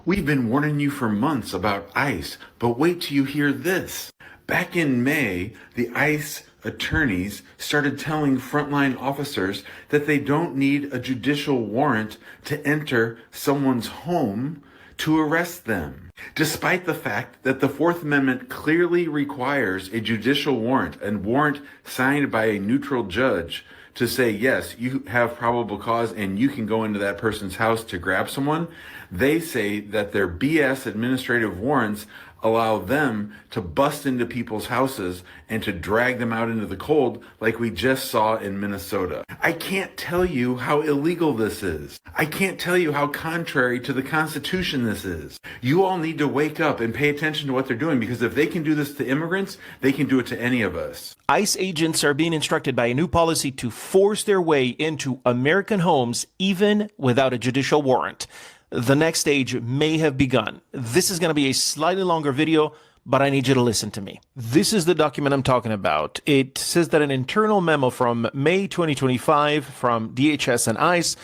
We've been warning you for months about ICE, but wait till you hear this. Back in May, the ICE attorneys started telling frontline officers that they don't need a judicial warrant to enter someone's home to arrest them, despite the fact that the Fourth Amendment clearly requires a judicial warrant, a warrant signed by a neutral judge to say, yes, you have probable cause and you can go into that person's house to grab someone. They say that their BS administrative warrants allow them to bust into people's houses and to drag them out into the cold like we just saw in Minnesota. I can't tell you how illegal this is. I can't tell you how contrary to the Constitution this is. You all need to wake up and pay attention to what they're doing, because if they can do this to immigrants, they can do it to any of us. ICE agents are being instructed by a new policy to force their way into American homes even without a judicial warrant. The next stage may have begun. This is going to be a slightly longer video, but I need you to listen to me. This is the document I'm talking about. It says that an internal memo from May 2025 from DHS and ICE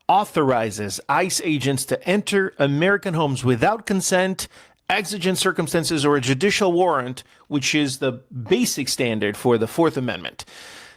authorizes ICE agents to enter American homes without consent, exigent circumstances, or a judicial warrant, which is the basic standard for the Fourth Amendment.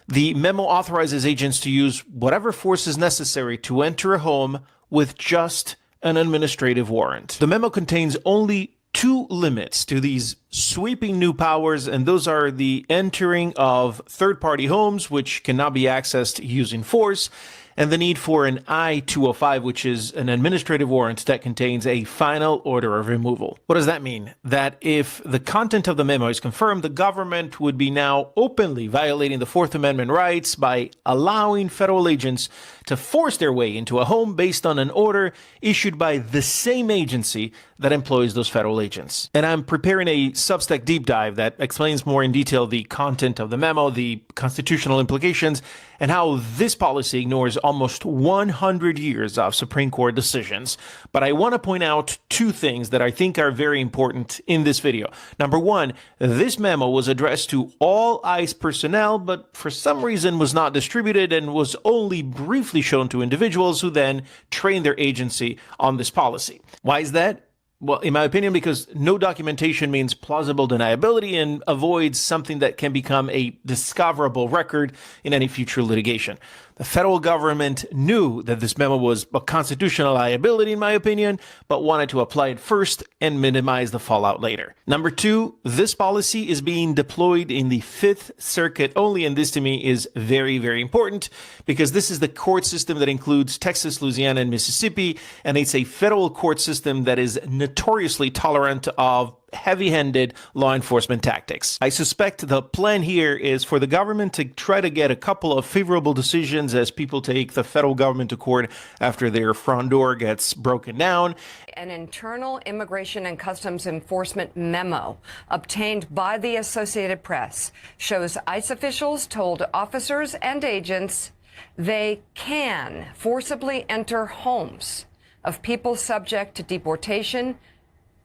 The memo authorizes agents to use whatever force is necessary to enter a home with just an administrative warrant. The memo contains only two limits to these sweeping new powers, and those are the entering of third-party homes, which cannot be accessed using force, and the need for an I-205, which is an administrative warrant that contains a final order of removal. What does that mean? That if the content of the memo is confirmed, the government would be now openly violating the Fourth Amendment rights by allowing federal agents to force their way into a home based on an order issued by the same agency that employs those federal agents. And I'm preparing a Substack deep dive that explains more in detail the content of the memo, the constitutional implications, and how this policy ignores almost 100 years of Supreme Court decisions. But I want to point out two things that I think are very important in this video. Number one, this memo was addressed to all ICE personnel, but for some reason was not distributed and was only briefly shown to individuals who then trained their agency on this policy. Why is that? Well, in my opinion, because no documentation means plausible deniability and avoids something that can become a discoverable record in any future litigation. The federal government knew that this memo was a constitutional liability, in my opinion, but wanted to apply it first and minimize the fallout later. Number two, this policy is being deployed in the Fifth Circuit only, and this to me is very, very important because this is the court system that includes Texas, Louisiana, and Mississippi, and it's a federal court system that is notoriously tolerant of heavy-handed law enforcement tactics. I suspect the plan here is for the government to try to get a couple of favorable decisions as people take the federal government to court after their front door gets broken down. An internal immigration and customs enforcement memo obtained by the Associated Press shows ICE officials told officers and agents they can forcibly enter homes of people subject to deportation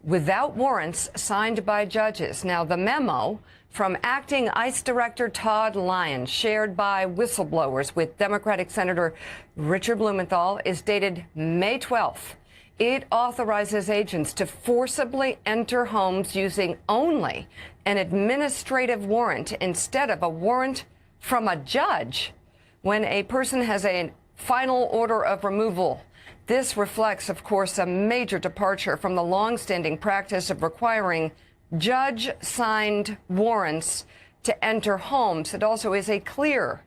without warrants signed by judges. Now, the memo from acting ICE Director Todd Lyons, shared by whistleblowers with Democratic Senator Richard Blumenthal, is dated May 12th. It authorizes agents to forcibly enter homes using only an administrative warrant instead of a warrant from a judge when a person has a final order of removal. This reflects, of course, a major departure from the longstanding practice of requiring judge-signed warrants to enter homes. It also is a clear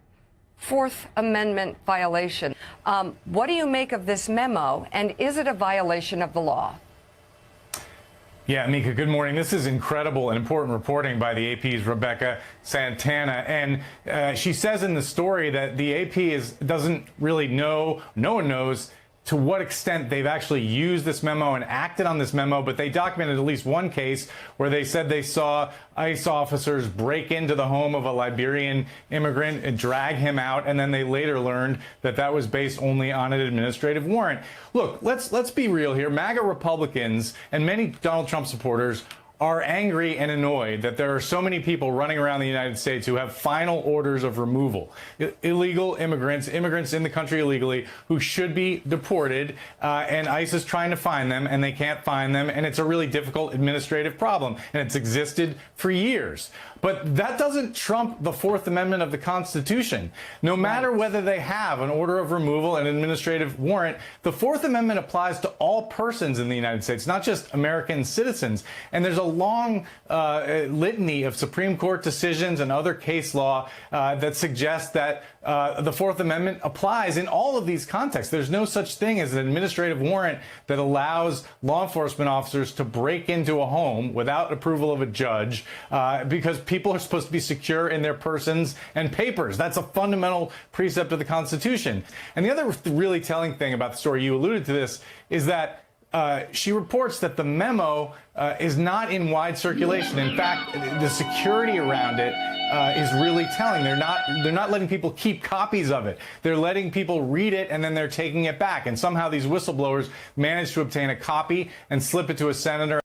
Fourth Amendment violation. What do you make of this memo, and is it a violation of the law? Yeah, Mika, good morning. This is incredible and important reporting by the AP's Rebecca Santana. And she says in the story that the AP doesn't really know, no one knows to what extent they've actually used this memo and acted on this memo, but they documented at least one case where they said they saw ICE officers break into the home of a Liberian immigrant and drag him out, and then they later learned that that was based only on an administrative warrant. Look, let's be real here. MAGA Republicans and many Donald Trump supporters are angry and annoyed that there are so many people running around the United States who have final orders of removal. Illegal immigrants in the country illegally who should be deported, and ICE is trying to find them, and they can't find them, and it's a really difficult administrative problem, and it's existed for years. But that doesn't trump the Fourth Amendment of the Constitution. No matter whether they have an order of removal, an administrative warrant, the Fourth Amendment applies to all persons in the United States, not just American citizens. And there's a long litany of Supreme Court decisions and other case law that suggests that the Fourth Amendment applies in all of these contexts. There's no such thing as an administrative warrant that allows law enforcement officers to break into a home without approval of a judge, because people are supposed to be secure in their persons and papers. That's a fundamental precept of the Constitution. And the other really telling thing about the story, you alluded to this, is that she reports that the memo is not in wide circulation. In fact, the security around it is really telling. They're not letting people keep copies of it. They're letting people read it, and then they're taking it back. And somehow these whistleblowers managed to obtain a copy and slip it to a senator.